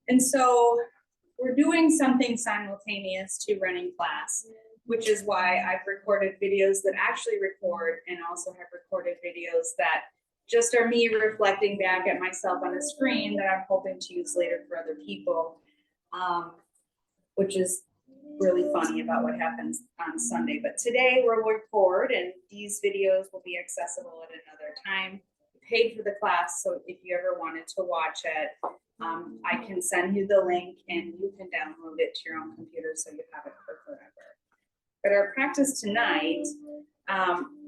And so we're doing something simultaneous to running class, which is why I've recorded videos that actually record, and also have recorded videos that just are me reflecting back at myself on a screen that I'm hoping to use later for other people, which is really funny about what happens on Sunday. But today we'll record, and these videos will be accessible at another time. We paid for the class, so if you ever wanted to watch it, I can send you the link and you can download it to your own computer so you have it for forever. But our practice tonight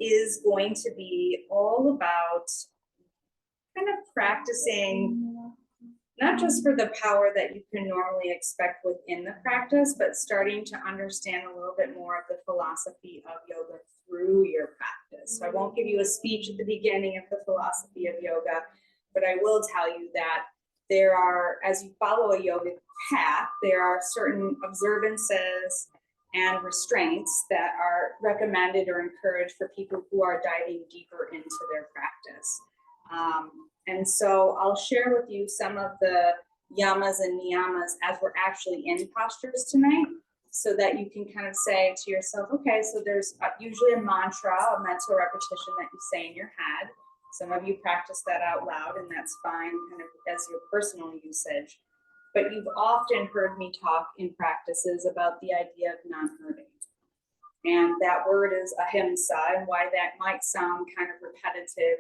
is going to be all about kind of practicing, not just for the power that you can normally expect within the practice, but starting to understand a little bit more of the philosophy of yoga through your practice. So I won't give you a speech at the beginning of the philosophy of yoga, but I will tell you that there are, as you follow a yoga path, there are certain observances and restraints that are recommended or encouraged for people who are diving deeper into their practice. And so I'll share with you some of the yamas and niyamas as we're actually in postures tonight, so that you can kind of say to yourself, okay, so there's usually a mantra, a mental repetition that you say in your head. Some of you practice that out loud, and that's fine, kind of as your personal usage. But you've often heard me talk in practices about the idea of non-hurting. And that word is Ahimsa, and why that might sound kind of repetitive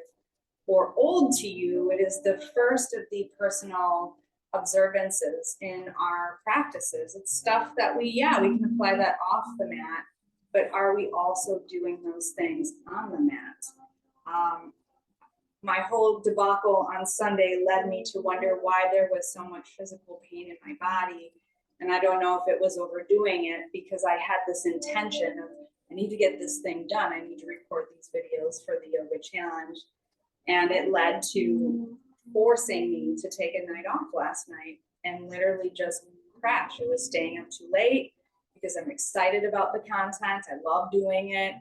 or old to you, it is the first of the personal observances in our practices. It's stuff that we can apply that off the mat, but are we also doing those things on the mat? My whole debacle on Sunday led me to wonder why there was so much physical pain in my body. And I don't know if it was overdoing it, because I had this intention of, I need to get this thing done. I need to record these videos for the yoga challenge. And it led to forcing me to take a night off last night and literally just crash. It was staying up too late because I'm excited about the content. I love doing it.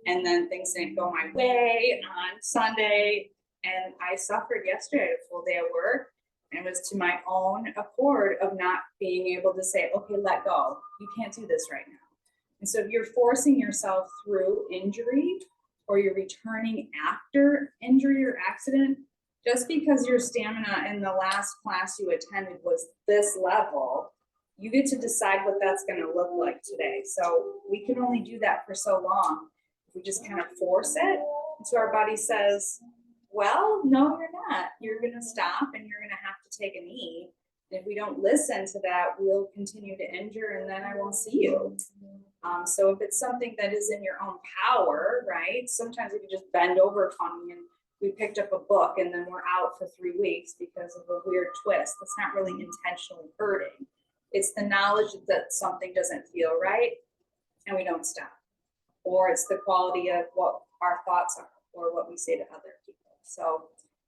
And then things didn't go my way on Sunday. And I suffered yesterday, a full day of work. And it was to my own accord of not being able to say, okay, let go. You can't do this right now. And so if you're forcing yourself through injury, or you're returning after injury or accident, just because your stamina in the last class you attended was this level, you get to decide what that's going to look like today. So we can only do that for so long. If we just kind of force it, so our body says, well, no, you're not. You're going to stop and you're going to have to take a knee. And if we don't listen to that, we'll continue to injure, and then I won't see you. So if it's something that is in your own power, right? Sometimes we can just bend over funny and we picked up a book and then we're out for 3 weeks because of a weird twist. That's not really intentionally hurting. It's the knowledge that something doesn't feel right and we don't stop. Or it's the quality of what our thoughts are or what we say to other people. So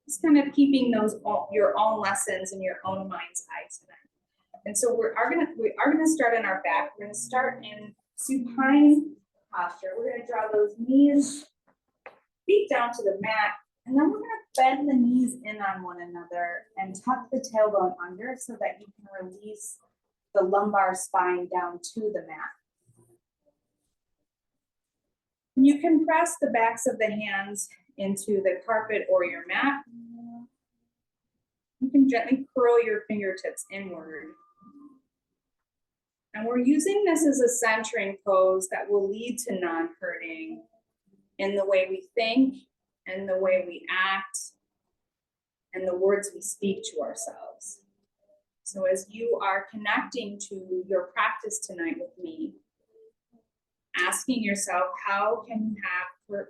it's kind of keeping those your own lessons in your own mind's eye tonight. And so we are gonna start in our back. We're gonna start in supine posture. We're going to draw those knees, feet down to the mat, and then we're going to bend the knees in on one another and tuck the tailbone under so that you can release the lumbar spine down to the mat. You can press the backs of the hands into the carpet or your mat. You can gently curl your fingertips inward. And we're using this as a centering pose that will lead to non-hurting in the way we think and the way we act and the words we speak to ourselves. So as you are connecting to your practice tonight with me, asking yourself, how can you have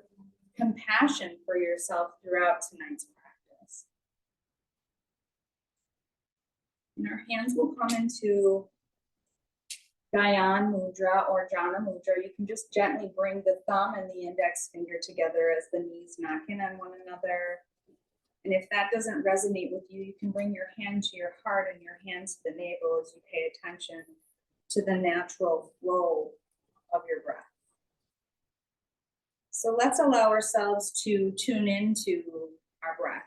compassion for yourself throughout tonight's practice? And our hands will come into Gyan Mudra or Jhana Mudra. You can just gently bring the thumb and the index finger together as the knees knock in on one another. And if that doesn't resonate with you, you can bring your hand to your heart and your hand to the navel as you pay attention to the natural flow of your breath. So let's allow ourselves to tune into our breath.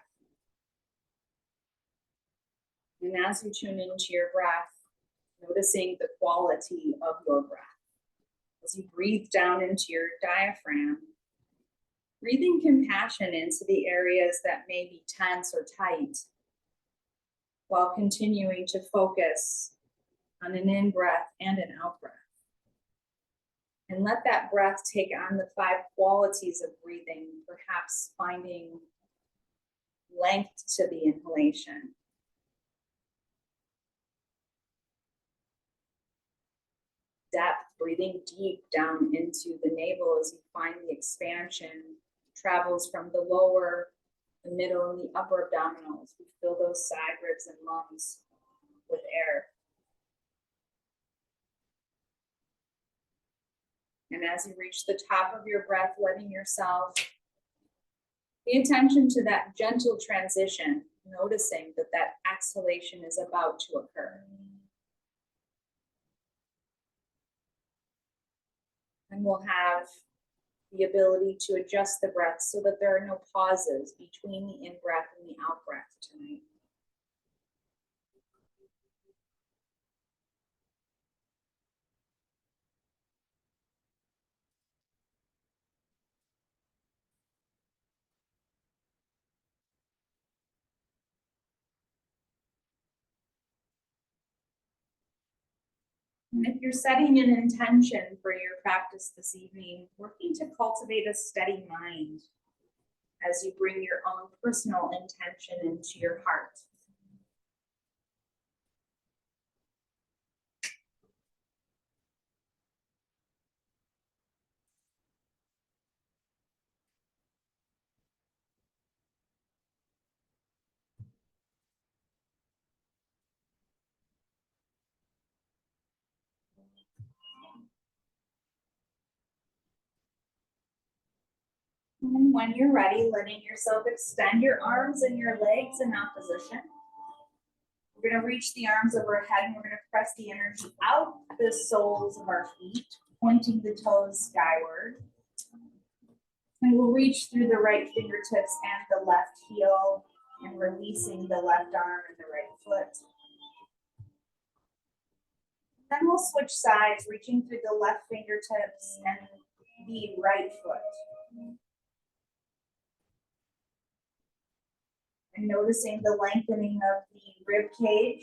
And as you tune into your breath, noticing the quality of your breath. As you breathe down into your diaphragm, breathing compassion into the areas that may be tense or tight, while continuing to focus on an in-breath and an out-breath. And let that breath take on the 5 qualities of breathing, perhaps finding length to the inhalation, depth, breathing deep down into the navel as you find the expansion travels from the lower, the middle, and the upper abdominals. We fill those side ribs and lungs with air. And as you reach the top of your breath, letting yourself pay attention to that gentle transition, noticing that that exhalation is about to occur. And we'll have the ability to adjust the breath so that there are no pauses between the in-breath and the out-breath tonight. And if you're setting an intention for your practice this evening, working to cultivate a steady mind as you bring your own personal intention into your heart. And when you're ready, letting yourself extend your arms and your legs in opposition. We're going to reach the arms overhead and we're going to press the energy out the soles of our feet, pointing the toes skyward. And we'll reach through the right fingertips and the left heel and releasing the left arm and the right foot. Then we'll switch sides, reaching through the left fingertips and the right foot. And noticing the lengthening of the rib cage.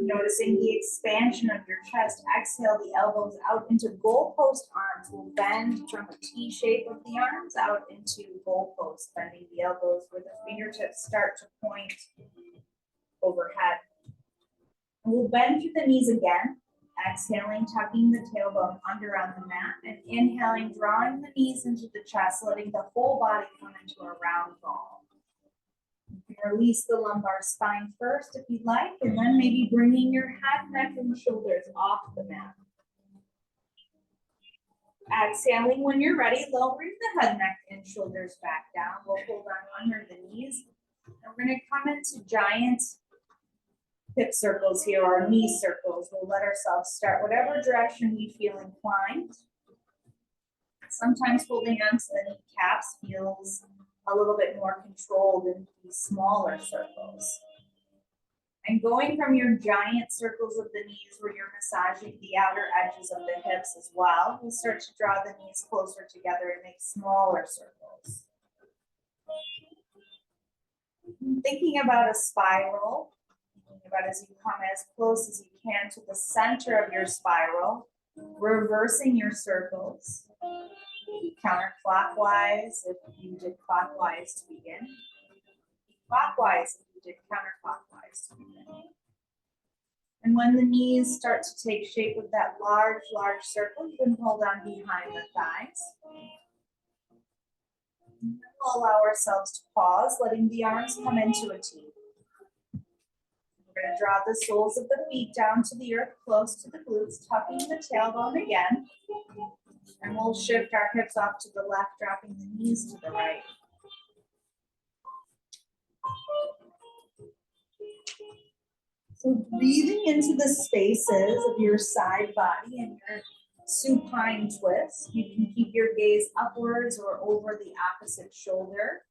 Noticing the expansion of your chest. Exhale the elbows out into goalpost arms. We'll bend from a T shape of the arms out into goalpost, bending the elbows where the fingertips start to point overhead. And we'll bend through the knees again. Exhaling, tucking the tailbone under on the mat, and inhaling, drawing the knees into the chest, letting the whole body come into a round ball. You can release the lumbar spine first if you'd like, and then maybe bringing your head, neck, and shoulders off the mat. Exhaling when you're ready, lowering the head, neck, and shoulders back down. We'll hold on under the knees. And we're going to come into giant hip circles here, or knee circles. We'll let ourselves start whatever direction we feel inclined. Sometimes holding on to the kneecaps feels a little bit more controlled in these smaller circles. And going from your giant circles of the knees where you're massaging the outer edges of the hips as well, we'll start to draw the knees closer together and make smaller circles. Thinking about a spiral, thinking about as you come as close as you can to the center of your spiral, reversing your circles. Counterclockwise if you did clockwise to begin. Clockwise if you did counterclockwise to begin. And when the knees start to take shape of that large circle, you can hold on behind the thighs. We'll allow ourselves to pause, letting the arms come into a T. We're going to draw the soles of the feet down to the earth, close to the glutes, tucking the tailbone again. And we'll shift our hips off to the left, dropping the knees to the right. So breathing into the spaces of your side body and your supine twist. You can keep your gaze upwards or over the opposite shoulder.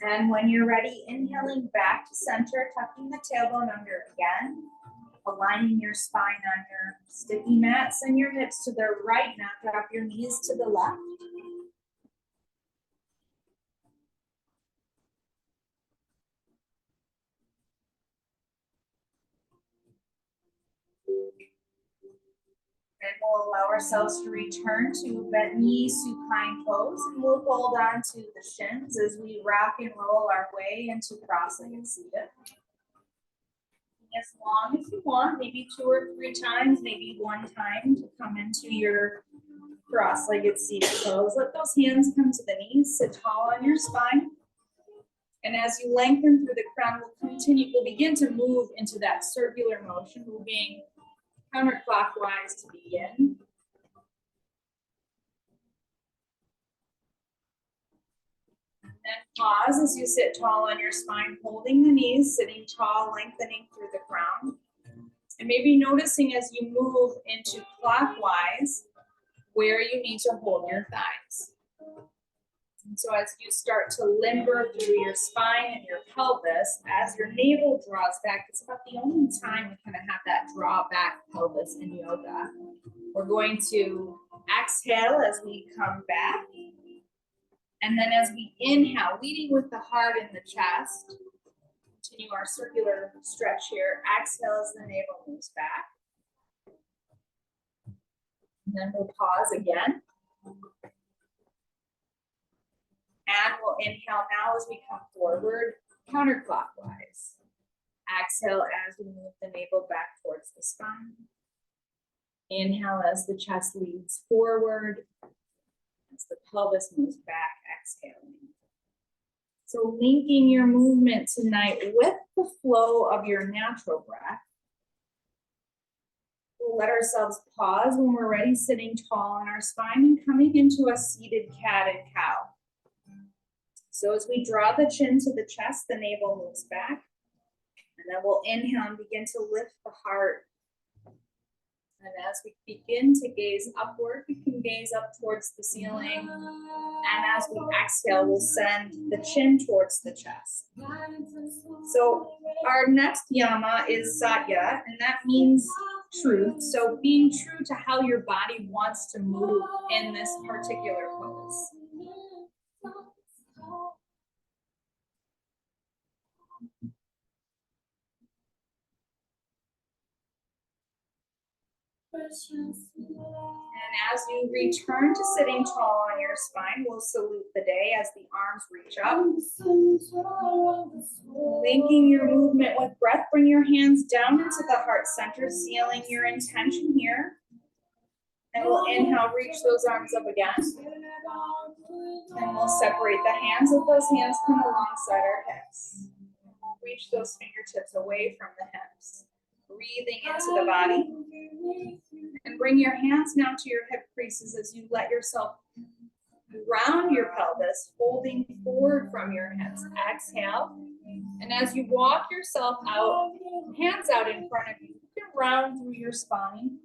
And when you're ready, inhaling back to center, tucking the tailbone under again, aligning your spine on your sticky mat. Send your hips to the right, now drop your knees to the left. And we'll allow ourselves to return to bent knee supine pose, and we'll hold on to the shins as we rock and roll our way into cross-legged seated. As long as you want, maybe 2 or 3 times, maybe 1 time to come into your cross-legged seated pose. Let those hands come to the knees, sit tall on your spine. And as you lengthen through the crown, we'll begin to move into that circular motion, moving counterclockwise to begin. And then pause as you sit tall on your spine, holding the knees, sitting tall, lengthening through the crown. And maybe noticing as you move into clockwise where you need to hold your thighs. And so as you start to limber through your spine and your pelvis, as your navel draws back, it's about the only time we kind of have that draw back pelvis in yoga. We're going to exhale as we come back. And then as we inhale, leading with the heart in the chest, continue our circular stretch here. Exhale as the navel moves back. And then we'll pause again. And we'll inhale now as we come forward, counterclockwise. Exhale as we move the navel back towards the spine. Inhale as the chest leads forward. As the pelvis moves back, exhaling. So linking your movement tonight with the flow of your natural breath. We'll let ourselves pause when we're ready, sitting tall on our spine and coming into a seated cat and cow. So as we draw the chin to the chest, the navel moves back. And then we'll inhale and begin to lift the heart. And as we begin to gaze upward, you can gaze up towards the ceiling. And as we exhale, we'll send the chin towards the chest. So our next yama is Satya, and that means truth. So being true to how your body wants to move in this particular pose. And as you return to sitting tall on your spine, we'll salute the day as the arms reach up. Linking your movement with breath, bring your hands down into the heart center, sealing your intention here. And we'll inhale, reach those arms up again. And we'll separate the hands, let those hands come alongside our hips. Reach those fingertips away from the hips. Breathing into the body. And bring your hands now to your hip creases as you let yourself round your pelvis, folding forward from your hips. Exhale. And as you walk yourself out, hands out in front of you, you can round through your spine.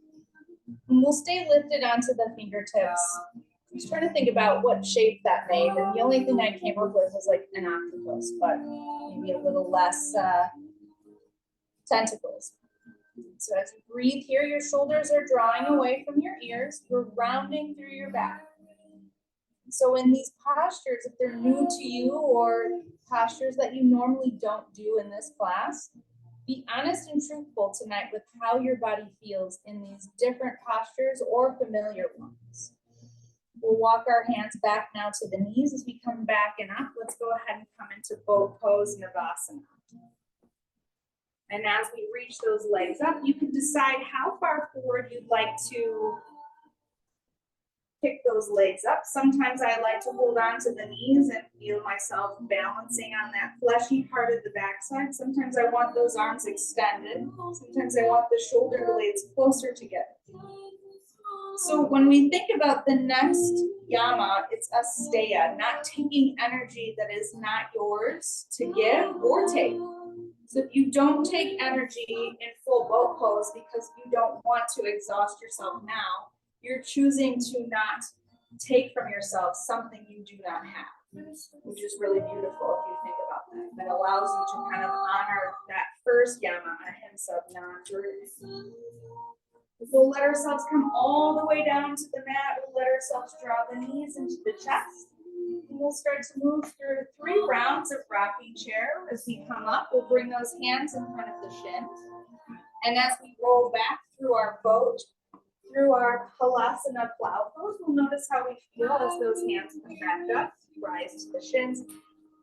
And we'll stay lifted onto the fingertips. I was trying to think about what shape that made, and the only thing I came up with was like an octopus, but maybe a little less tentacles. So as you breathe here, your shoulders are drawing away from your ears. We're rounding through your back. So in these postures, if they're new to you or postures that you normally don't do in this class, be honest and truthful tonight with how your body feels in these different postures or familiar ones. We'll walk our hands back now to the knees as we come back and up. Let's go ahead and come into boat pose, Navasana. And as we reach those legs up, you can decide how far forward you'd like to pick those legs up. Sometimes I like to hold on to the knees and feel myself balancing on that fleshy part of the backside. Sometimes I want those arms extended. Sometimes I want the shoulder blades closer together. So when we think about the next yama, it's Asteya, not taking energy that is not yours to give or take. So if you don't take energy in full boat pose because you don't want to exhaust yourself now, you're choosing to not take from yourself something you do not have. which is really beautiful if you think about that. That allows you to kind of honor that first Yama, Ahimsa, of non-violence. We'll let ourselves come all the way down to the mat. We'll let ourselves draw the knees into the chest. And we'll start to move through 3 rounds of rocking chair. As we come up, we'll bring those hands in front of the shins. And as we roll back through our boat, through our Halasana plow pose, we'll notice how we feel as those hands come back up, rise to the shins.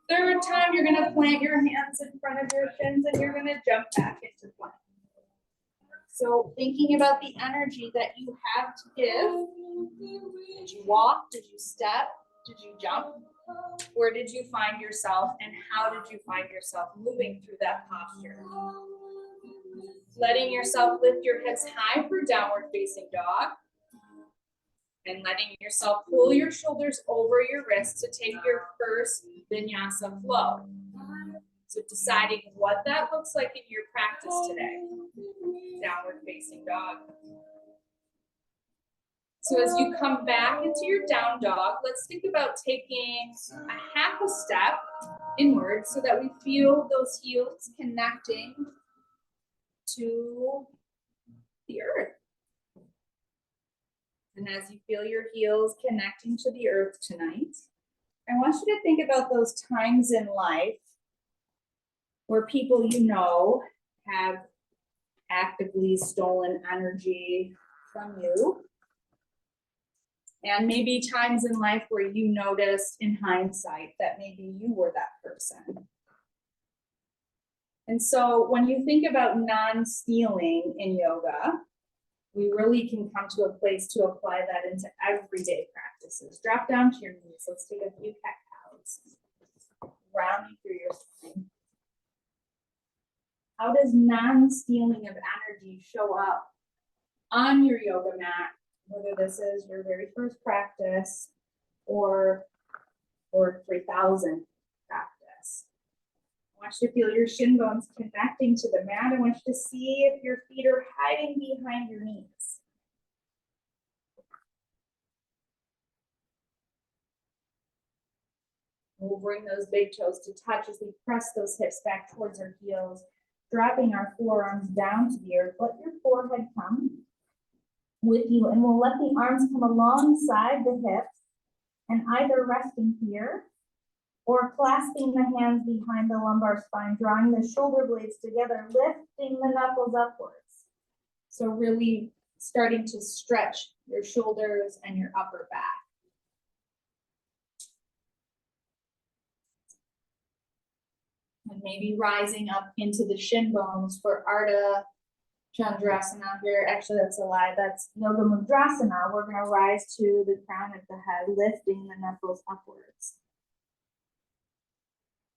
Third time, you're going to plant your hands in front of your shins and you're going to jump back into plank. So thinking about the energy that you have to give. Did you walk? Did you step? Did you jump? Where did you find yourself and how did you find yourself moving through that posture? Letting yourself lift your hips high for downward facing dog. And letting yourself pull your shoulders over your wrists to take your first Vinyasa flow. So deciding what that looks like in your practice today. Downward facing dog. So as you come back into your down dog, let's think about taking a half a step inward so that we feel those heels connecting to the earth. And as you feel your heels connecting to the earth tonight, I want you to think about those times in life where people you know have actively stolen energy from you. And maybe times in life where you noticed in hindsight that maybe you were that person. And so when you think about non-stealing in yoga, we really can come to a place to apply that into everyday practices. Drop down to your knees. Let's take a few cat cows. Rounding through your spine. How does non-stealing of energy show up on your yoga mat, whether this is your very first practice or 3000 practice? I want you to feel your shin bones connecting to the mat. I want you to see if your feet are hiding behind your knees. We'll bring those big toes to touch as we press those hips back towards our heels, dropping our forearms down to the earth. Let your forehead come with you, and we'll let the arms come alongside the hips and either resting here or clasping the hands behind the lumbar spine, drawing the shoulder blades together, lifting the knuckles upwards. So really starting to stretch your shoulders and your upper back. And maybe rising up into the shin bones for Ardha Chandrasana here. Actually, that's a lie. That's Yoga Mudrasana. We're going to rise to the crown of the head, lifting the knuckles upwards.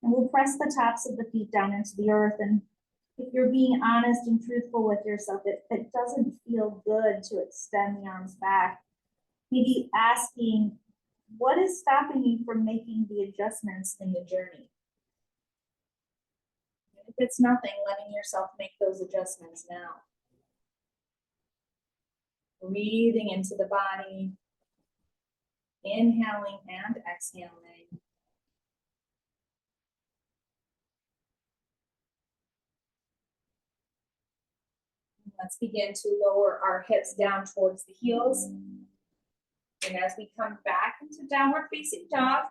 And we'll press the tops of the feet down into the earth. And if you're being honest and truthful with yourself, it doesn't feel good to extend the arms back. Maybe asking, what is stopping you from making the adjustments in the journey? If it's nothing, letting yourself make those adjustments now. Breathing into the body, inhaling and exhaling. Let's begin to lower our hips down towards the heels. And as we come back into downward facing dog,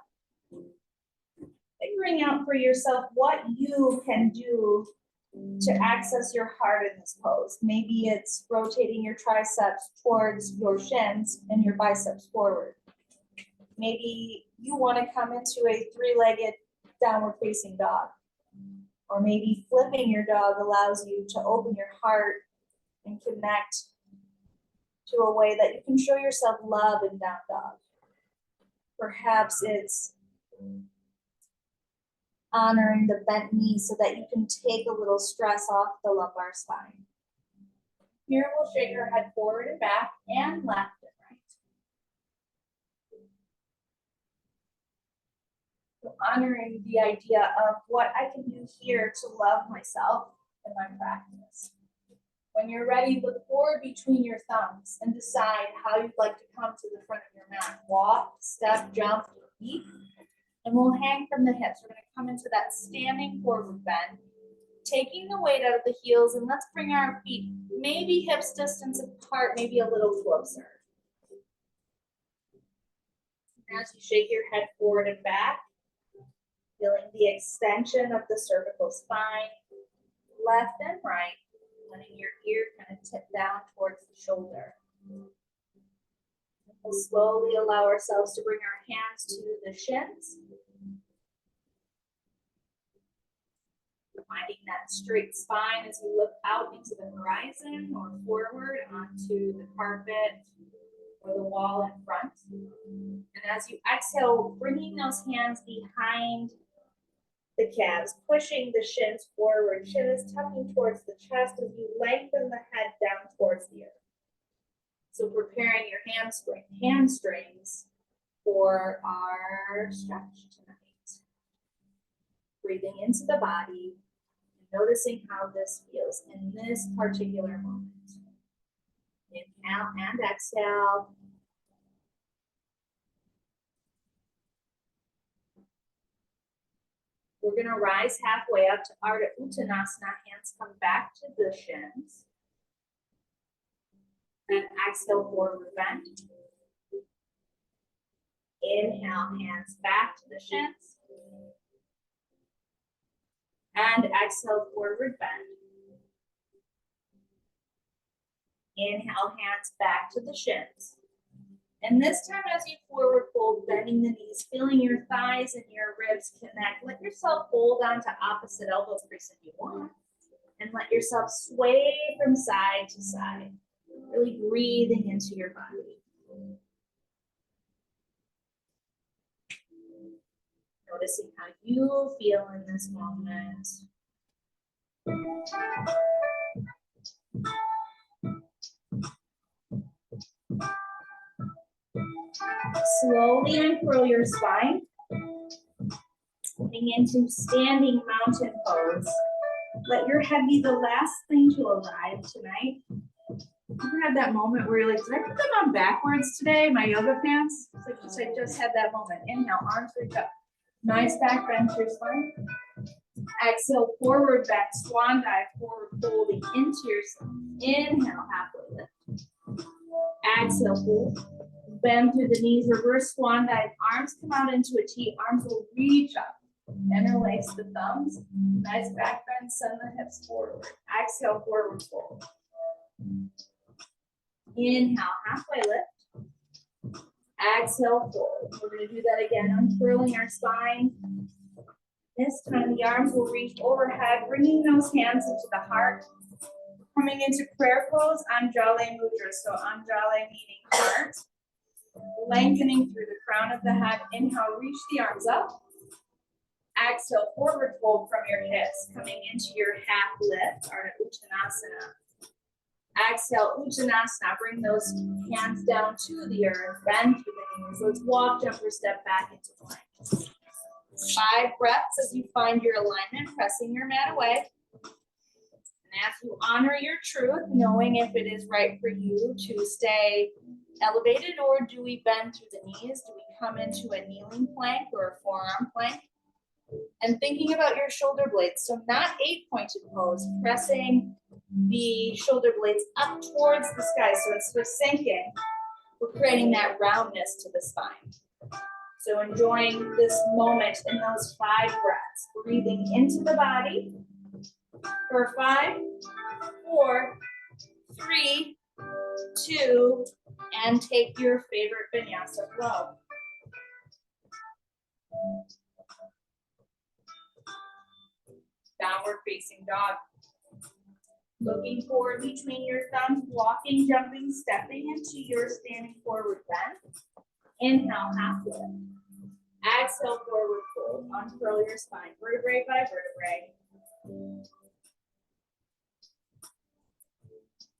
figuring out for yourself what you can do to access your heart in this pose. Maybe it's rotating your triceps towards your shins and your biceps forward. Maybe you want to come into a 3-legged downward facing dog. Or maybe flipping your dog allows you to open your heart and connect to a way that you can show yourself love in down dog. Perhaps it's honoring the bent knees so that you can take a little stress off the lumbar spine. Here we'll shake your head forward and back and left and right. So honoring the idea of what I can do here to love myself in my practice. When you're ready, look forward between your thumbs and decide how you'd like to come to the front of your mat. Walk, step, jump, or leap. And we'll hang from the hips. We're gonna come into that standing forward bend, taking the weight out of the heels, and let's bring our feet maybe hips distance apart, maybe a little closer. And as you shake your head forward and back, feeling the extension of the cervical spine, left and right, letting your ear kind of tip down towards the shoulder. We'll slowly allow ourselves to bring our hands to the shins. Finding that straight spine as you look out into the horizon or forward onto the carpet or the wall in front. And as you exhale, bringing those hands behind the calves, pushing the shins forward. Chin is tucking towards the chest as you lengthen the head down towards the earth. So preparing your hamstrings for our stretch tonight. Breathing into the body and noticing how this feels in this particular moment. Inhale and exhale. We're going to rise halfway up to Ardha Uttanasana. Hands come back to the shins. And exhale, forward bend. Inhale, hands back to the shins. And exhale, forward bend. Inhale, hands back to the shins. And this time as you forward fold, bending the knees, feeling your thighs and your ribs connect. Let yourself fold onto opposite elbow crease if you want. And let yourself sway from side to side. Really breathing into your body. Noticing how you feel in this moment. Slowly uncurl your spine. Coming into standing mountain pose. Let your head be the last thing to arrive tonight. You ever had that moment where you're like, did I put them on backwards today, my yoga pants? It's like I just had that moment. Inhale, arms reach up. Nice back bend to your spine. Exhale, forward bend, swan dive, forward folding into yourself. Inhale, halfway lift. Exhale, fold. Bend through the knees, reverse swan dive. Arms come out into a T. Arms will reach up. Interlace the thumbs. Nice back bend, send the hips forward. Exhale, forward fold. Inhale, halfway lift. Exhale, fold. We're going to do that again, uncurling our spine. This time the arms will reach overhead, bringing those hands into the heart. Coming into prayer pose, Anjali Mudra. So Anjali meaning heart. Lengthening through the crown of the head. Inhale, reach the arms up. Exhale, forward fold from your hips. Coming into your half lift, Ardha Uttanasana. Exhale, Uttanasana. Bring those hands down to the earth. Bend through the knees. Let's walk, jump, or step back into plank. 5 breaths as you find your alignment, pressing your mat away. And as you honor your truth, knowing if it is right for you to stay elevated, or do we bend through the knees? Do we come into a kneeling plank or a forearm plank? And thinking about your shoulder blades. So not 8-pointed pose, pressing the shoulder blades up towards the sky. So instead of sinking, we're creating that roundness to the spine. So enjoying this moment in those 5 breaths. Breathing into the body for 5, 4, 3, 2, and take your favorite vinyasa flow. Downward facing dog. Looking forward between your thumbs, walking, jumping, stepping into your standing forward bend. Inhale, half lift. Exhale, forward fold. Uncurl your spine, vertebrae by vertebrae.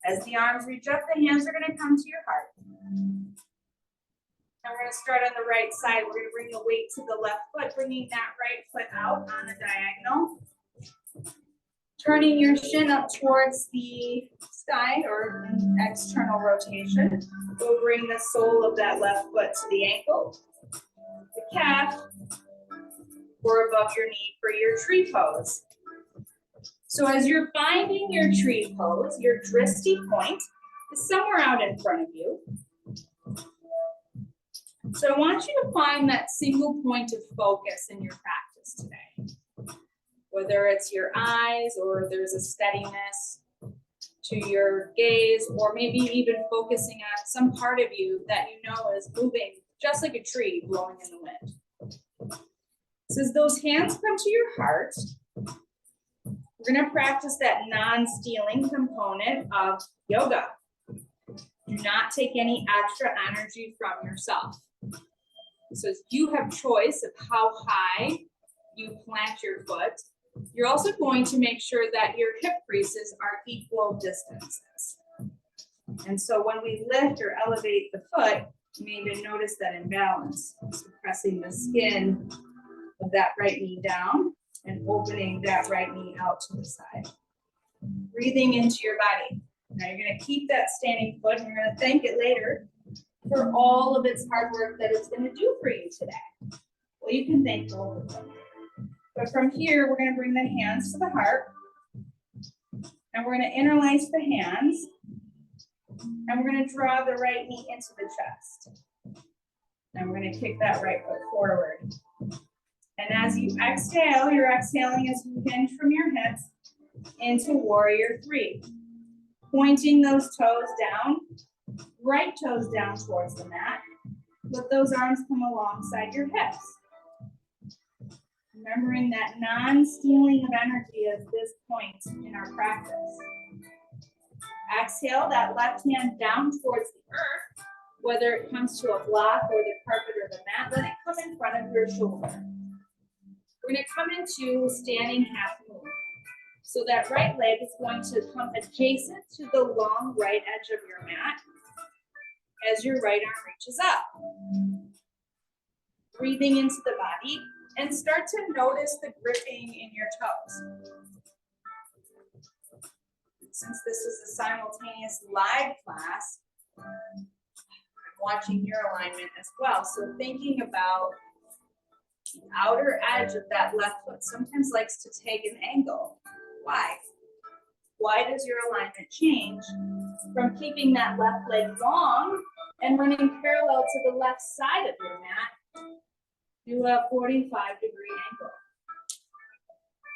As the arms reach up, the hands are going to come to your heart. And we're going to start on the right side. We're going to bring the weight to the left foot, bringing that right foot out on a diagonal. Turning your shin up towards the sky or an external rotation. We'll bring the sole of that left foot to the ankle, the calf, or above your knee for your tree pose. So as you're finding your tree pose, your dristy point is somewhere out in front of you. So I want you to find that single point of focus in your practice today. Whether it's your eyes or there's a steadiness to your gaze, or maybe even focusing on some part of you that you know is moving just like a tree blowing in the wind. So as those hands come to your heart, we're going to practice that non-stealing component of yoga. Do not take any extra energy from yourself. So you have choice of how high you plant your foot. You're also going to make sure that your hip creases are equal distances. And so when we lift or elevate the foot, you may even notice that imbalance. So pressing the skin of that right knee down and opening that right knee out to the side. Breathing into your body. Now you're going to keep that standing foot and you're going to thank it later for all of its hard work that it's going to do for you today. Well, you can thank both of them. But from here, we're going to bring the hands to the heart. And we're going to interlace the hands. And we're going to draw the right knee into the chest. And we're going to kick that right foot forward. And as you exhale, you're exhaling as you hinge from your hips into warrior three. Pointing those toes down, right toes down towards the mat. Let those arms come alongside your hips. Remembering that non-stealing of energy at this point in our practice. Exhale that left hand down towards the earth, whether it comes to a block or the carpet or the mat, let it come in front of your shoulder. We're going to come into standing half moon. So that right leg is going to come adjacent to the long right edge of your mat as your right arm reaches up. Breathing into the body and start to notice the gripping in your toes. Since this is a simultaneous live class, I'm watching your alignment as well. So thinking about the outer edge of that left foot sometimes likes to take an angle. Why? Why does your alignment change from keeping that left leg long and running parallel to the left side of your mat to a 45-degree angle?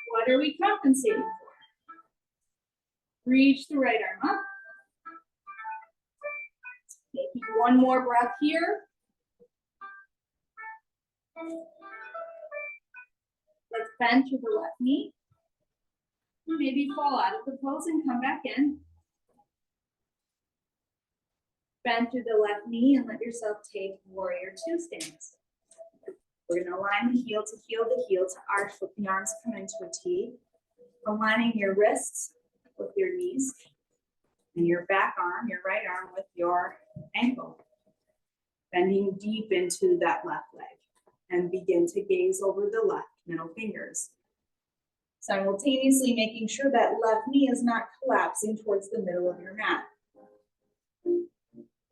What are we compensating for? Reach the right arm up. Taking one more breath here. Let's bend to the left knee. Maybe fall out of the pose and come back in. Bend through the left knee and let yourself take warrior two stance. We're going to align the heel to arch, let the arms come into a T. Aligning your wrists with your knees and your back arm, your right arm with your ankle. Bending deep into that left leg and begin to gaze over the left middle fingers. Simultaneously making sure that left knee is not collapsing towards the middle of your mat.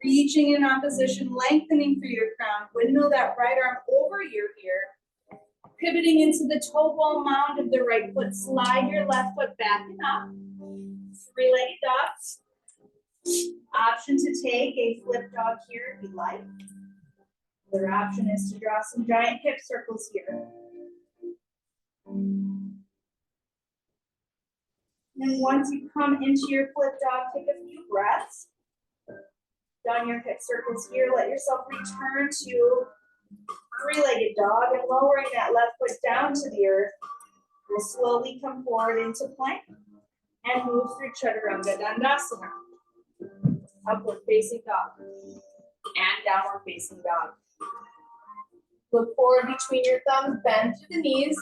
Reaching in opposition, lengthening through your crown, windmill that right arm over your ear, pivoting into the toe ball mound of the right foot, slide your left foot back and up, three-legged dogs. Option to take a flip dog here if you like. Other option is to draw some giant hip circles here. And once you come into your flip dog, take a few breaths. Done your hip circles here, let yourself return to three-legged dog and lowering that left foot down to the earth. We'll slowly come forward into plank and move through Chaturanga Dandasana. Upward facing dog and downward facing dog. Look forward between your thumbs, bend through the knees.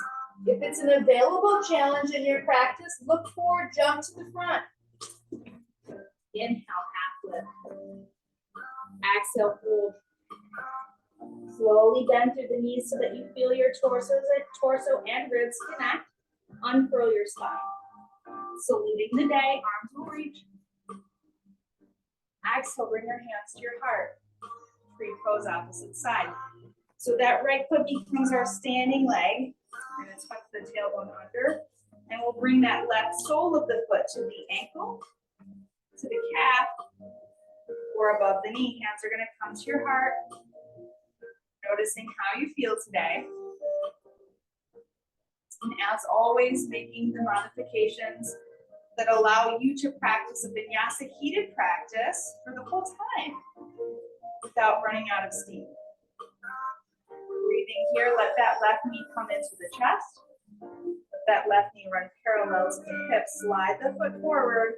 If it's an available challenge in your practice, look forward, jump to the front. Inhale, half lift. Exhale, hold. Slowly bend through the knees so that you feel your torso and ribs connect. Unfurl your spine. So leading the day, arms will reach. Exhale, bring your hands to your heart. Free pose opposite side. So that right foot becomes our standing leg. We're going to tuck the tailbone under, and we'll bring that left sole of the foot to the ankle, to the calf, or above the knee. Hands are going to come to your heart, noticing how you feel today. And as always, making the modifications that allow you to practice a vinyasa heated practice for the whole time without running out of steam. Breathing here, let that left knee come into the chest. Let that left knee run parallel to the hips. Slide the foot forward.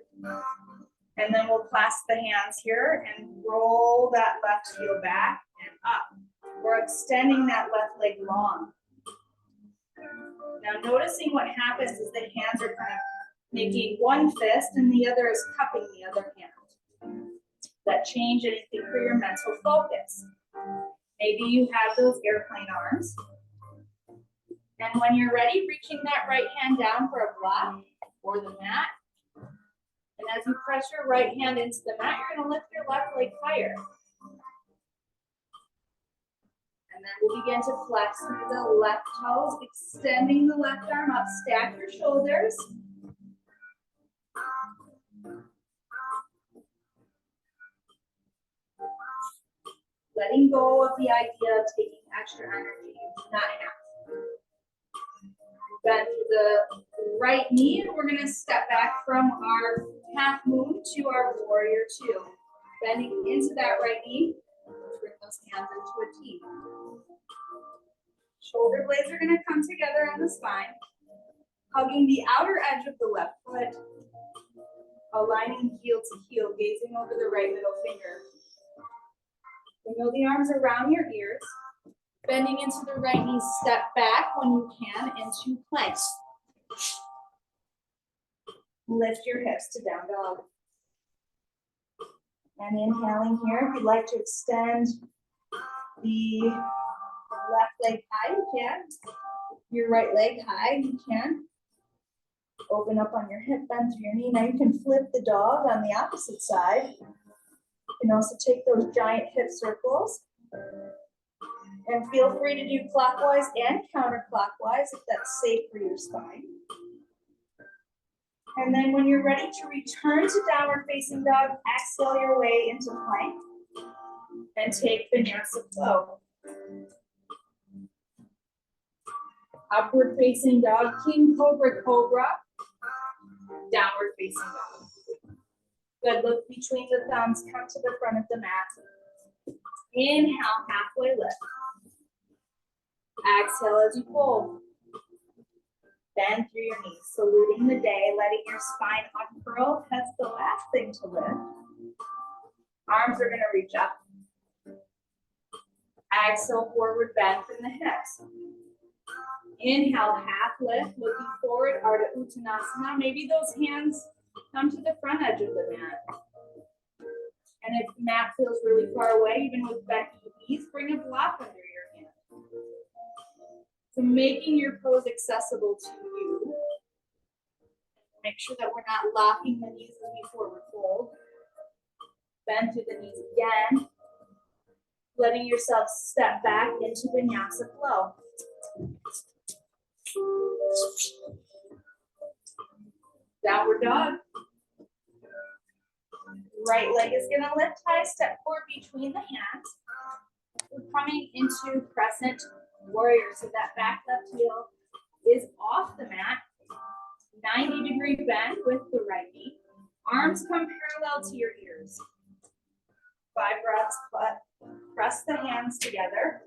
And then we'll clasp the hands here and roll that left heel back and up. We're extending that left leg long. Now noticing what happens is the hands are kind of making one fist and the other is cupping the other hand. That change anything for your mental focus. Maybe you have those airplane arms. And when you're ready, reaching that right hand down for a block or the mat. And as you press your right hand into the mat, you're going to lift your left leg higher. And then we'll begin to flex through the left toes, extending the left arm up, stack your shoulders. Letting go of the idea of taking extra energy you do not have. Bend through the right knee, and we're going to step back from our half moon to our warrior two. Bending into that right knee, bring those hands into a T. Shoulder blades are going to come together on the spine, hugging the outer edge of the left foot, aligning heel to heel, gazing over the right middle finger. Wiggle the arms around your ears, bending into the right knee, step back when you can into plank. Lift your hips to down dog. And inhaling here, if you'd like to extend the left leg high, you can. Your right leg high, you can. Open up on your hip, bend through your knee. Now you can flip the dog on the opposite side. You can also take those giant hip circles. And feel free to do clockwise and counterclockwise if that's safe for your spine. And then when you're ready to return to downward facing dog, exhale your way into plank and take Vinyasa flow. Upward facing dog, king cobra, cobra, downward facing dog. Good, look between the thumbs, come to the front of the mat. Inhale, halfway lift. Exhale as you fold. Bend through your knees, saluting the day, letting your spine uncurl. That's the last thing to lift. Arms are going to reach up. Exhale, forward bend from the hips. Inhale, half lift, looking forward, Ardha Uttanasana. Maybe those hands come to the front edge of the mat. And if the mat feels really far away, even with bent knees, bring a block under your hand. So making your pose accessible to you. Make sure that we're not locking the knees as we forward fold. Bend through the knees again. Letting yourself step back into Vinyasa flow. Downward dog. Right leg is going to lift high, step forward between the hands. We're coming into crescent warrior. So that back left heel is off the mat. 90-degree bend with the right knee. Arms come parallel to your ears. 5 breaths, press the hands together.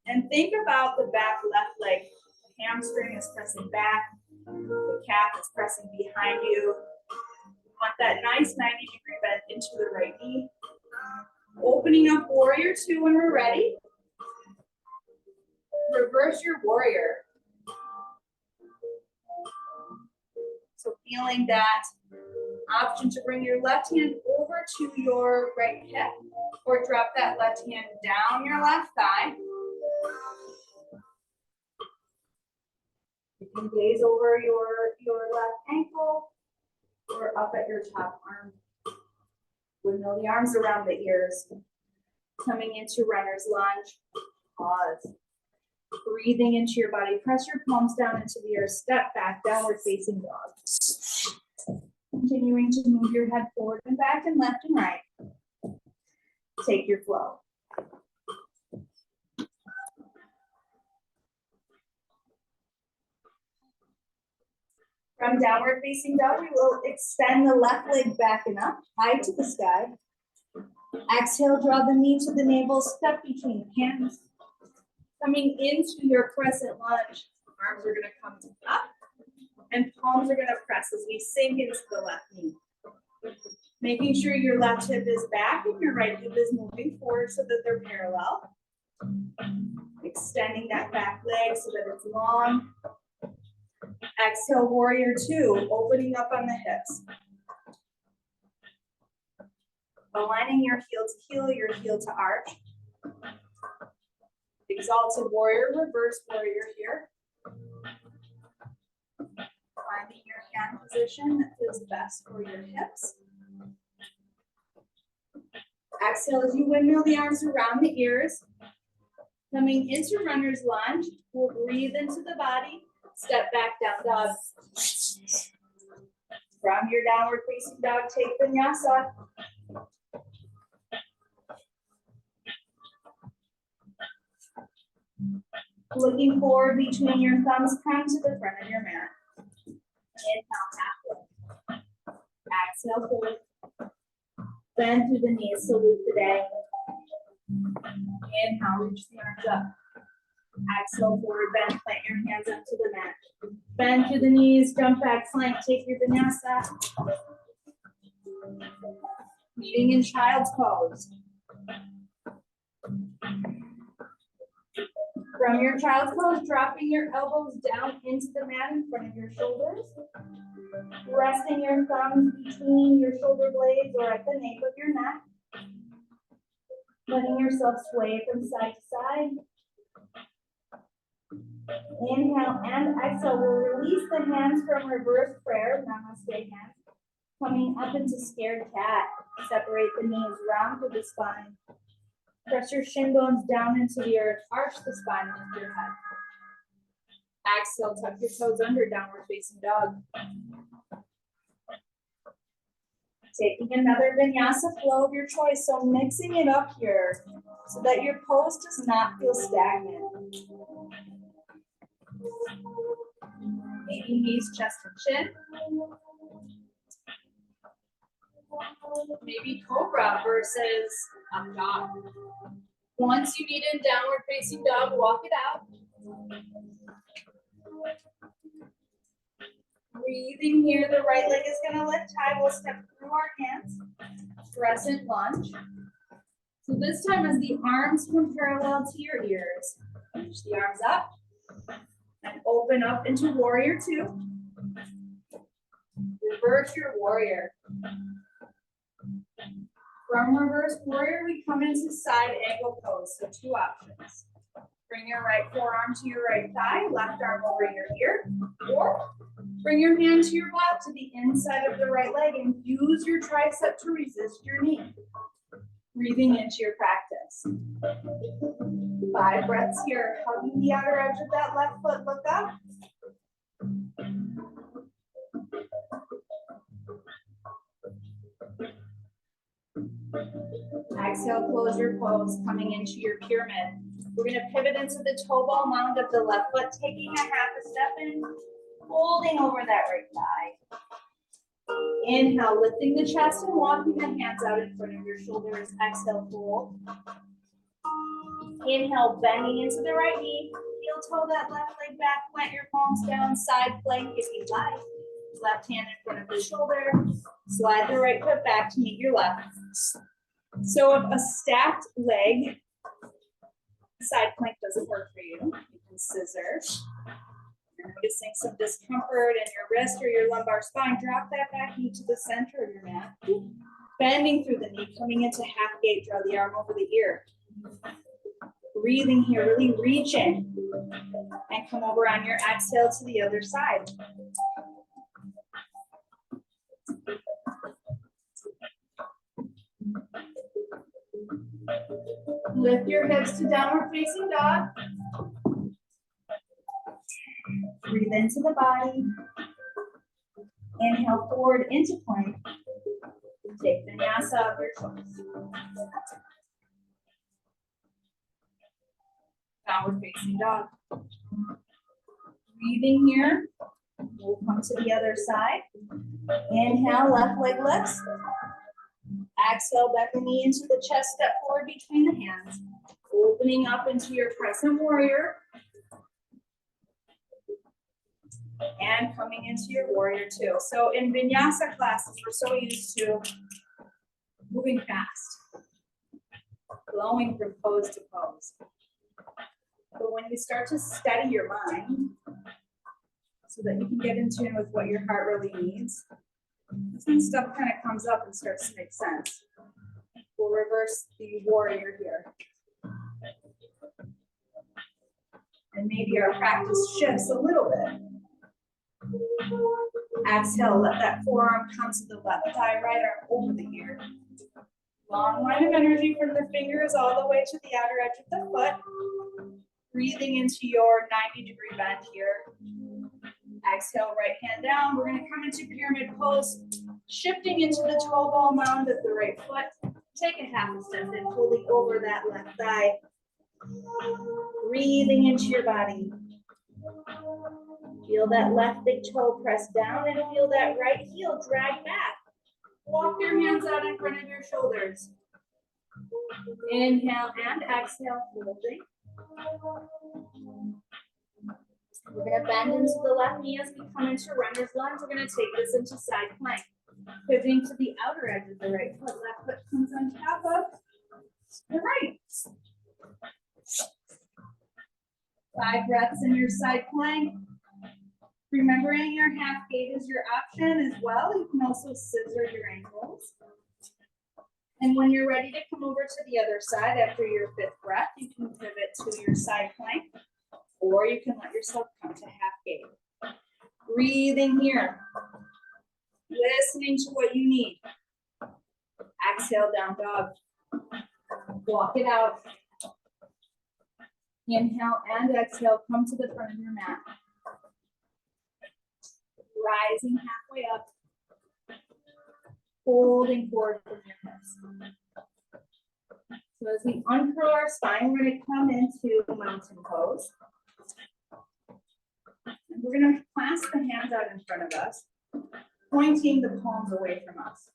And think about the back left leg. The hamstring is pressing back. The calf is pressing behind you. You want that nice 90-degree bend into the right knee. Opening up warrior two when we're ready. Reverse your warrior. So feeling that option to bring your left hand over to your right hip or drop that left hand down your left thigh. You can gaze over your left ankle or up at your top arm. Windmill the arms around the ears. Coming into runner's lunge. Pause. Breathing into your body. Press your palms down into the earth. Step back, downward facing dog. Continuing to move your head forward and back and left and right. Take your flow. From downward facing dog, we will extend the left leg back and up, high to the sky. Exhale, draw the knee to the navel, step between the hands. Coming into your crescent lunge, arms are gonna come up and palms are gonna press as we sink into the left knee. Making sure your left hip is back and your right hip is moving forward so that they're parallel. Extending that back leg so that it's long. Exhale, warrior two, opening up on the hips. Aligning your heel to heel, your heel to arch. Exalted warrior, reverse warrior here. Finding your hand position that feels best for your hips. Exhale as you windmill the arms around the ears. Coming into runner's lunge, we'll breathe into the body. Step back, down dog. From your downward facing dog, take Vinyasa. Looking forward between your thumbs, come to the front of your mat. Inhale, halfway. Exhale, forward. Bend through the knees, salute the day. Inhale, reach the arms up. Exhale, forward bend, plant your hands up to the mat. Bend through the knees, jump back, plank, take your Vinyasa. Meeting in child's pose. From your child's pose, dropping your elbows down into the mat in front of your shoulders. Resting your thumbs between your shoulder blades or at the nape of your neck. Letting yourself sway from side to side. Inhale and exhale. We'll release the hands from reverse prayer, namaste hands. Coming up into scared cat. Separate the knees, round through the spine. Press your shin bones down into the earth. Arch the spine, lift your head. Exhale, tuck your toes under, downward facing dog. Taking another Vinyasa flow of your choice, so mixing it up here so that your pose does not feel stagnant. Maybe knees, chest, and chin. Maybe cobra versus up dog. Once you need in downward facing dog, walk it out. Breathing here, the right leg is going to lift high. We'll step through our hands. Crescent lunge. So this time as the arms come parallel to your ears, reach the arms up and open up into warrior two. Reverse your warrior. From reverse warrior, we come into side angle pose. So two options. Bring your right forearm to your right thigh, left arm over your ear, or bring your hand to your butt to the inside of the right leg and use your tricep to resist your knee. Breathing into your practice. 5 breaths here. Hugging the outer edge of that left foot, look up. Exhale, close your pose, coming into your pyramid. We're going to pivot into the toe ball mound of the left foot, taking a half a step in, folding over that right thigh. Inhale, lifting the chest and walking the hands out in front of your shoulders. Exhale, fold. Inhale, bending into the right knee. Heel toe that left leg back, plant your palms down, side plank if you like. Left hand in front of the shoulder. Slide the right foot back to meet your left. So if a stacked leg side plank doesn't work for you, you can scissor. You're noticing some discomfort in your wrist or your lumbar spine, drop that back knee to the center of your mat. Bending through the knee, coming into half gate, draw the arm over the ear. Breathing here, really reaching. And come over on your exhale to the other side. Lift your hips to downward facing dog. Breathe into the body. Inhale forward into plank. Take vinyasa of your choice. Downward facing dog. Breathing here. We'll come to the other side. Inhale, left leg lifts. Exhale, bend the knee into the chest, step forward between the hands. Opening up into your crescent warrior. And coming into your warrior two. So in vinyasa classes, we're so used to moving fast, flowing from pose to pose. But when you start to steady your mind so that you can get in tune with what your heart really needs, that's when stuff kind of comes up and starts to make sense. We'll reverse the warrior here. And maybe our practice shifts a little bit. Exhale, let that forearm come to the left thigh, right arm over the ear. Long line of energy from the fingers all the way to the outer edge of the foot. Breathing into your 90-degree bend here. Exhale, right hand down. We're going to come into pyramid pose, shifting into the toe ball mound of the right foot. Take a half a step in, holding over that left thigh. Breathing into your body. Feel that left big toe press down and feel that right heel drag back. Walk your hands out in front of your shoulders. Inhale and exhale, holding. We're going to bend into the left knee as we come into runner's lunge. We're going to take this into side plank. Pivoting to the outer edge of the right foot. Left foot comes on top of the right. 5 breaths in your side plank. Remembering your half gate is your option as well. You can also scissor your ankles. And when you're ready to come over to the other side after your 5th breath, you can pivot to your side plank, or you can let yourself come to half gate. Breathing here. Listening to what you need. Exhale, down dog. Walk it out. Inhale and exhale, come to the front of your mat. Rising halfway up. Holding forward from your hips. So as we uncurl our spine, we're going to come into mountain pose. And we're going to clasp the hands out in front of us, pointing the palms away from us.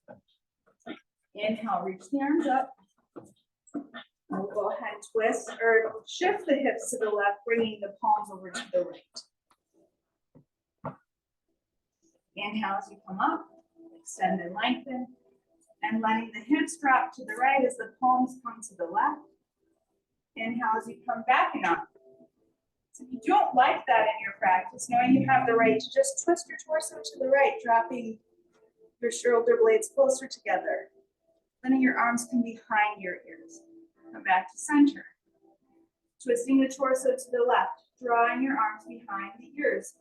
Inhale, reach the arms up. We'll go ahead and twist or shift the hips to the left, bringing the palms over to the right. Inhale as you come up, extend and lengthen, and letting the hips drop to the right as the palms come to the left. Inhale as you come back and up. So if you don't like that in your practice, knowing you have the right to just twist your torso to the right, dropping your shoulder blades closer together. Letting your arms come behind your ears. Come back to center. Twisting the torso to the left, drawing your arms behind the ears.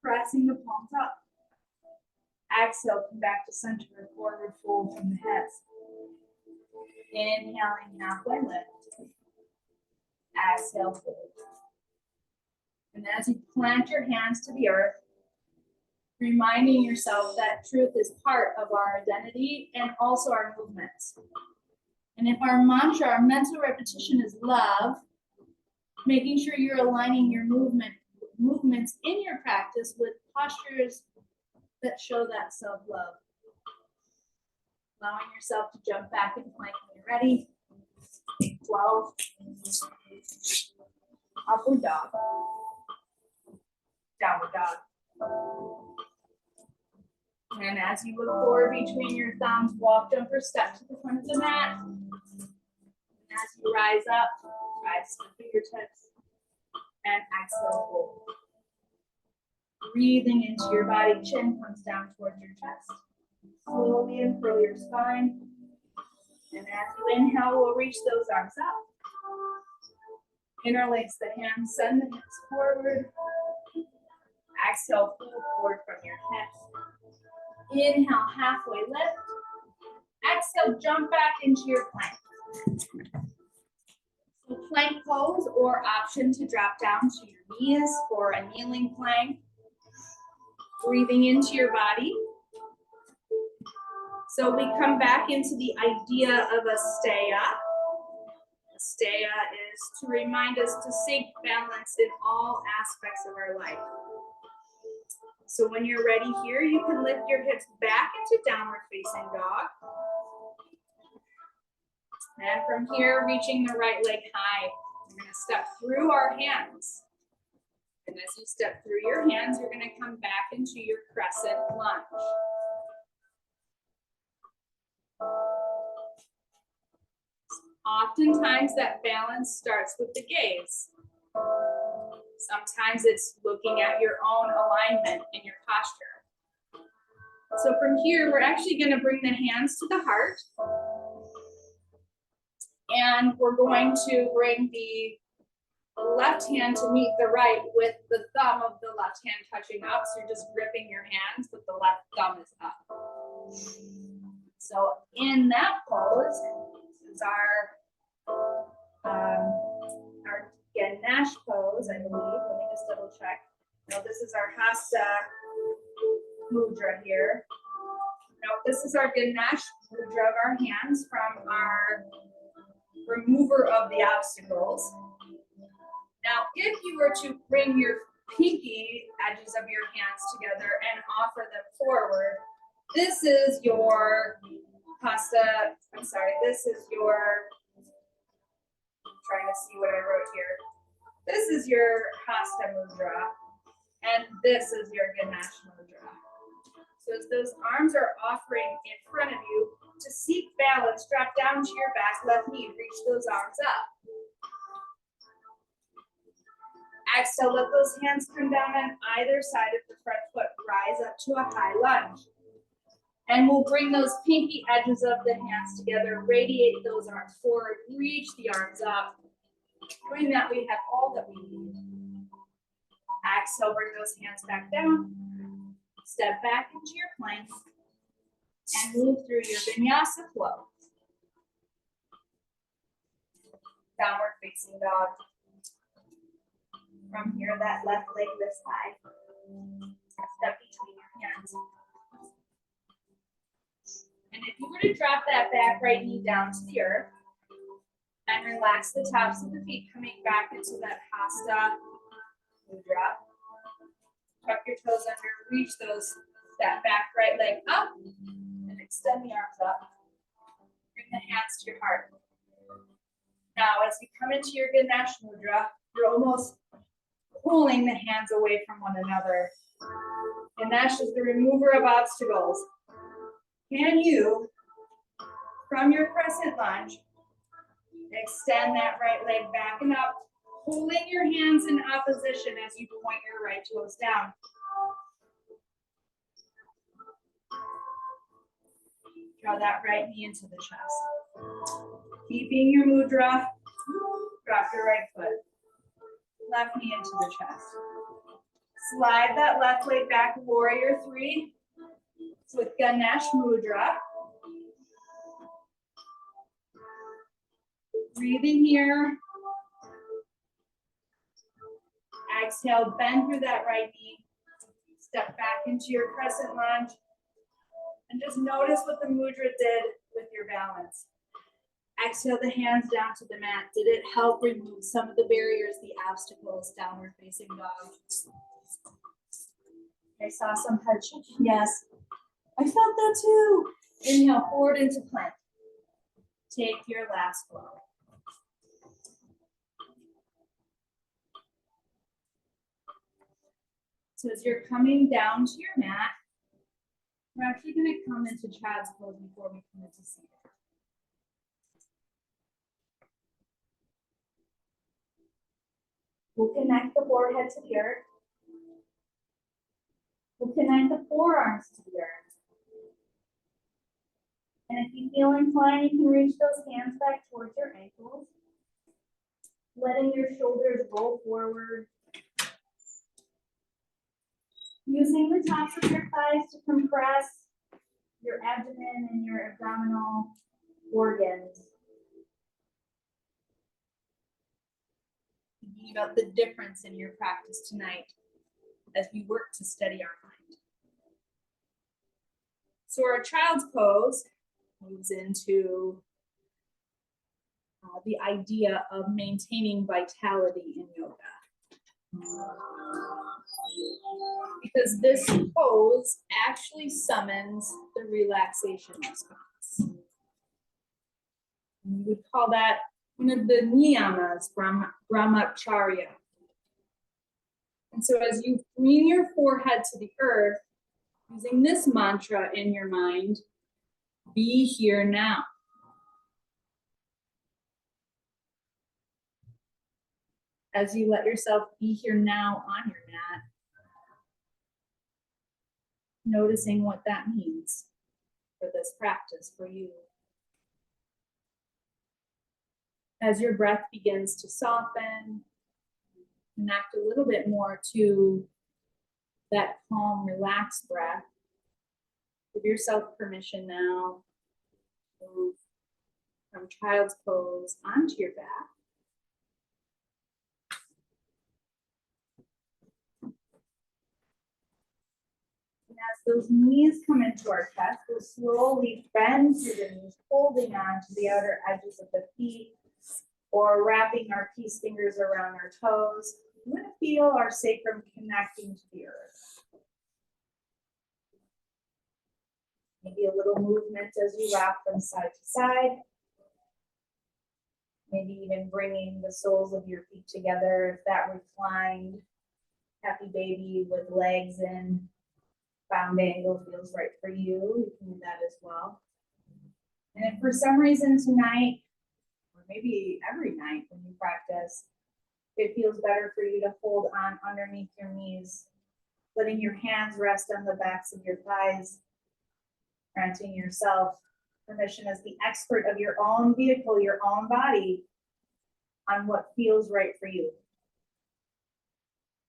Pressing the palms up. Exhale, come back to center, forward fold from the hips. Inhaling, halfway lift. Exhale, fold. And as you plant your hands to the earth, reminding yourself that truth is part of our identity and also our movements. And if our mantra, our mental repetition is love, making sure you're aligning your movements in your practice with postures that show that self-love. Allowing yourself to jump back in plank when you're ready. 12. Upward dog. Downward dog. And as you look forward between your thumbs, walk jumper step to the front of the mat. And as you rise up, rise to the fingertips. And exhale, fold. Breathing into your body, chin comes down towards your chest. Slowly uncurl your spine. And as you inhale, we'll reach those arms up. Interlace the hands, send the hips forward. Exhale, fold forward from your hips. Inhale, halfway lift. Exhale, jump back into your plank. plank pose or option to drop down to your knees for a kneeling plank. Breathing into your body. So we come back into the idea of Asteya. Asteya is to remind us to seek balance in all aspects of our life. So when you're ready here, you can lift your hips back into downward facing dog. And from here, reaching the right leg high. We're going to step through our hands. And as you step through your hands, you're going to come back into your crescent lunge. Oftentimes that balance starts with the gaze. Sometimes it's looking at your own alignment in your posture. So from here, we're actually going to bring the hands to the heart. And we're going to bring the left hand to meet the right with the thumb of the left hand touching up. So you're just gripping your hands, but the left thumb is up. So in that pose, this is our Ganesh pose, I believe. Let me just double check. No, this is our Hasta mudra here. No, this is our Ganesh mudra of our hands from our remover of the obstacles. Now, if you were to bring your pinky edges of your hands together and offer them forward, this is your Hasta, this is your, I'm trying to see what I wrote here. This is your Hasta mudra, and this is your Ganesh mudra. So as those arms are offering in front of you, to seek balance, drop down to your back left knee, reach those arms up. Exhale, let those hands come down on either side of the front foot, rise up to a high lunge. And we'll bring those pinky edges of the hands together, radiate those arms forward, reach the arms up. Doing that, we have all that we need. Exhale, bring those hands back down. Step back into your plank and move through your Vinyasa flow. Downward facing dog. From here, that left leg this high. Step between your hands. And if you were to drop that back right knee down to the earth and relax the tops of the feet, coming back into that Hasta mudra. Tuck your toes under, reach those, that back right leg up, and extend the arms up. Bring the hands to your heart. Now, as you come into your Ganesh mudra, you're almost pulling the hands away from one another. Ganesh is the remover of obstacles. Can you, from your crescent lunge, extend that right leg back and up, pulling your hands in opposition as you point your right toes down. Draw that right knee into the chest. Keeping your mudra, drop your right foot. Left knee into the chest. Slide that left leg back, warrior three. With Ganesh mudra. Breathing here. Exhale, bend through that right knee. Step back into your crescent lunge. And just notice what the mudra did with your balance. Exhale the hands down to the mat. Did it help remove some of the barriers, the obstacles, downward facing dog? I saw some head shaking. Yes. I felt that too. Inhale forward into plank. Take your last flow. So as you're coming down to your mat, we're actually going to come into child's pose before we come into seated. We'll connect the forehead to the earth. We'll connect the forearms to the earth. And if you feel inclined, you can reach those hands back towards your ankles, letting your shoulders roll forward. Using the tops of your thighs to compress your abdomen and your abdominal organs. thinking about the difference in your practice tonight as we work to steady our mind. So our child's pose moves into the idea of maintaining vitality in yoga. Because this pose actually summons the relaxation response. We would call that one of the Niyamas, Brahmacharya. And so as you bring your forehead to the earth, using this mantra in your mind, be here now. As you let yourself be here now on your mat, noticing what that means for this practice for you. As your breath begins to soften, connect a little bit more to that calm, relaxed breath. Give yourself permission now to move from child's pose onto your back. And as those knees come into our chest, we'll slowly bend through the knees, holding on to the outer edges of the feet, or wrapping our peace fingers around our toes. We want to feel our sacrum connecting to the earth. Maybe a little movement as you rock from side to side. Maybe even bringing the soles of your feet together if that reclined happy baby with legs in bound angle feels right for you. You can do that as well. And if for some reason tonight, or maybe every night when you practice, it feels better for you to hold on underneath your knees, letting your hands rest on the backs of your thighs, granting yourself permission as the expert of your own vehicle, your own body, on what feels right for you.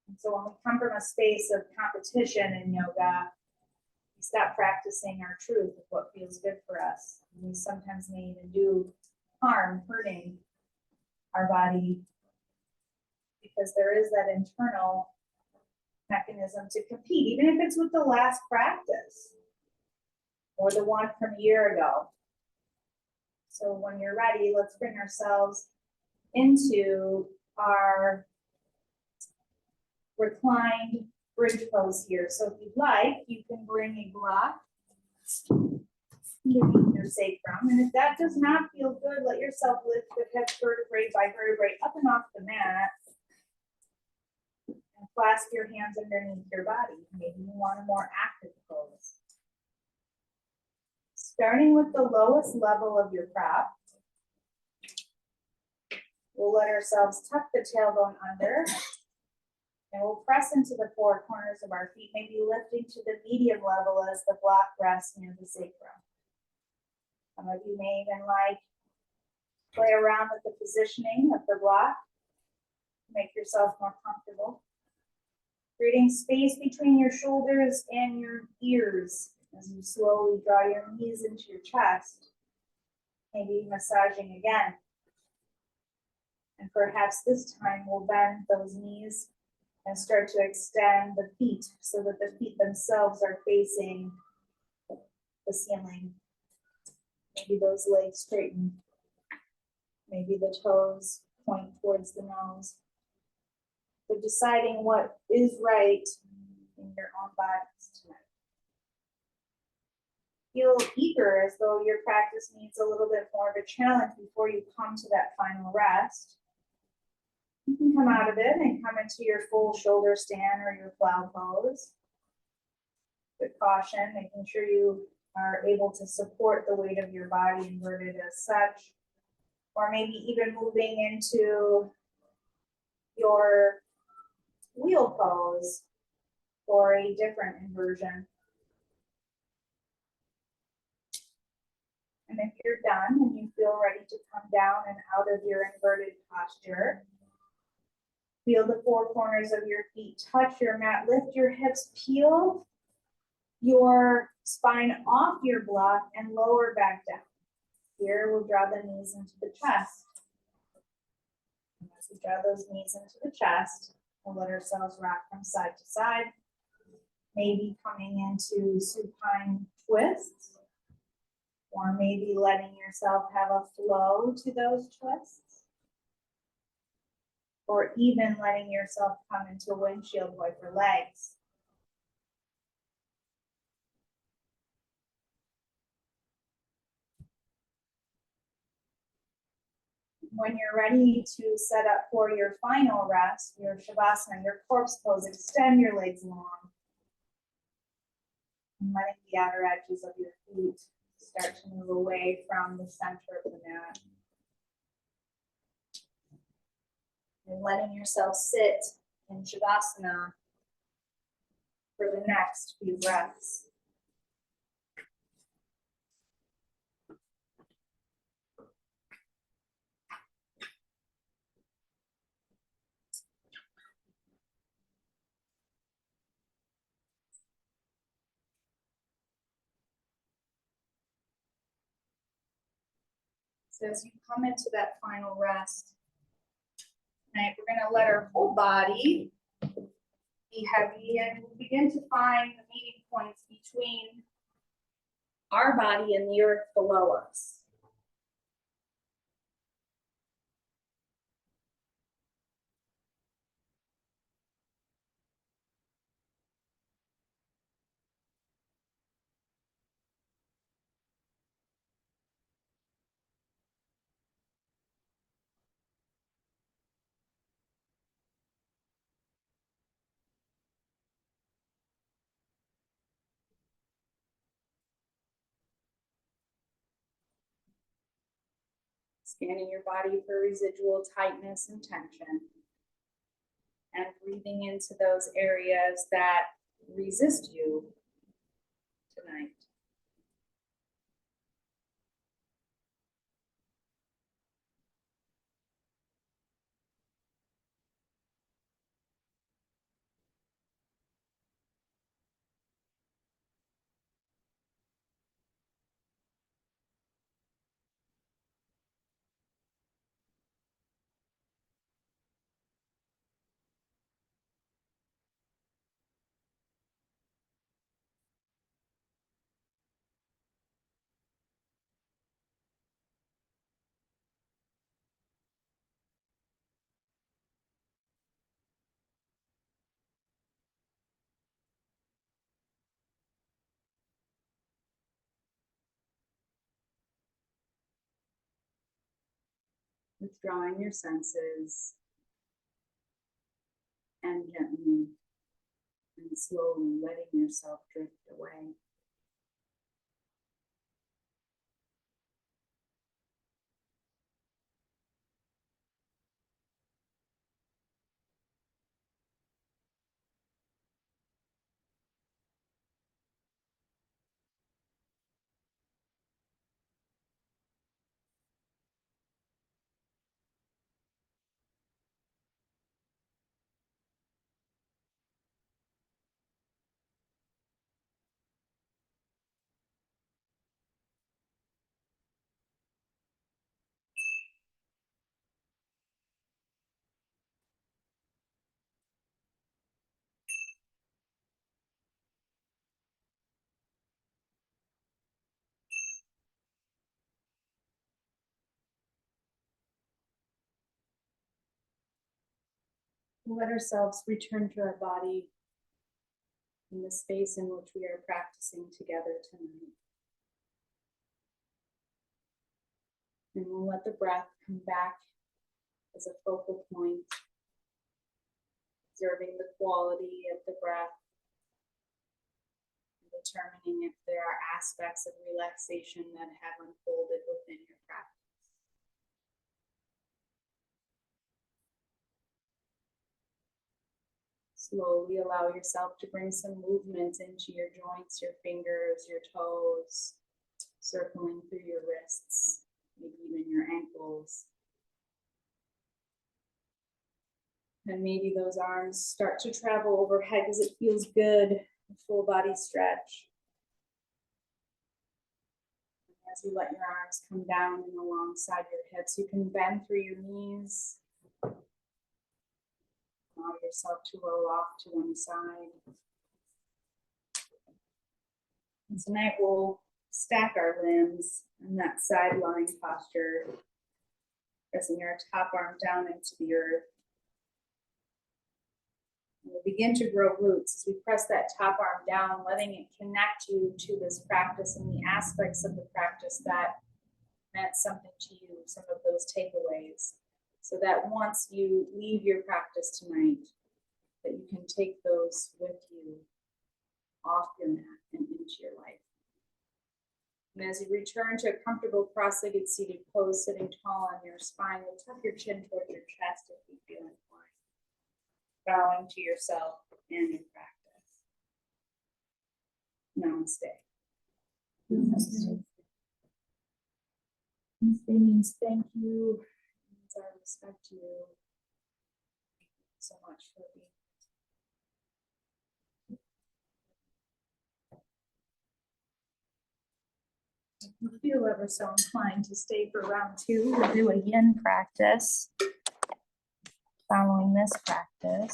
And so when we come from a space of competition in yoga, we stop practicing our truth of what feels good for us. And we sometimes may even do harm, hurting our body, because there is that internal mechanism to compete, even if it's with the last practice or the one from a year ago. So when you're ready, let's bring ourselves into our reclined bridge pose here. So if you'd like, you can bring a block underneath your sacrum. And if that does not feel good, let yourself lift the head vertebrae by vertebrae up and off the mat. And clasp your hands underneath your body. Maybe you want a more active pose. Starting with the lowest level of your prop, we'll let ourselves tuck the tailbone under, and we'll press into the four corners of our feet, maybe lifting to the medium level as the block rests near the sacrum. Some of you may even play around with the positioning of the block, make yourself more comfortable. Creating space between your shoulders and your ears as you slowly draw your knees into your chest, maybe massaging again. And perhaps this time we'll bend those knees and start to extend the feet so that the feet themselves are facing the ceiling. Maybe those legs straighten. Maybe the toes point towards the nose. So deciding what is right in your own bodies tonight. Feel eager, as though your practice needs a little bit more of a challenge before you come to that final rest. You can come out of it and come into your full shoulder stand or your plow pose. With caution, making sure you are able to support the weight of your body inverted as such. Or maybe even moving into your wheel pose or a different inversion. And if you're done and you feel ready to come down and out of your inverted posture, feel the four corners of your feet touch your mat, lift your hips, peel your spine off your block and lower back down. Here we'll draw the knees into the chest. And as As we draw those knees into the chest, we'll let ourselves rock from side to side. Maybe coming into supine twists, or maybe letting yourself have a flow to those twists, or even letting yourself come into windshield wiper legs. When you're ready to set up for your final rest, your shavasana, your corpse pose, extend your legs long. And letting the outer edges of your feet start to move away from the center of the mat. And letting yourself sit in shavasana for the next few breaths. So as you come into that final rest, tonight we're going to let our whole body be heavy, and we'll begin to find the meeting points between our body and the earth below us. Scanning your body for residual tightness and tension, and breathing into those areas that resist you tonight. Withdrawing your senses, and gently and slowly letting yourself drift away. We'll let ourselves return to our body in the space in which we are practicing together tonight. And we'll let the breath come back as a focal point, observing the quality of the breath, and determining if there are aspects of relaxation that have unfolded within your practice. Slowly allow yourself to bring some movement into your joints, your fingers, your toes, circling through your wrists, maybe even your ankles. And maybe those arms start to travel overhead because it feels good, a full body stretch. And as you let your arms come down and alongside your hips, you can bend through your knees, Allow yourself to roll off to one side. And tonight we'll stack our limbs in that side lying posture, pressing our top arm down into the earth. And we'll begin to grow roots as we press that top arm down, letting it connect you to this practice and the aspects of the practice that meant something to you, some of those takeaways, so that once you leave your practice tonight, that you can take those with you off your mat and into your life. And as you return to a comfortable cross-legged seated pose, sitting tall on your spine, you'll tuck your chin towards your chest if you feel inclined, bowing to yourself and your practice. Namaste. Namaste. Namaste means thank you. It means I respect you. Thank you so much for being. If you feel ever so inclined to stay for round two, we'll do a yin practice following this practice.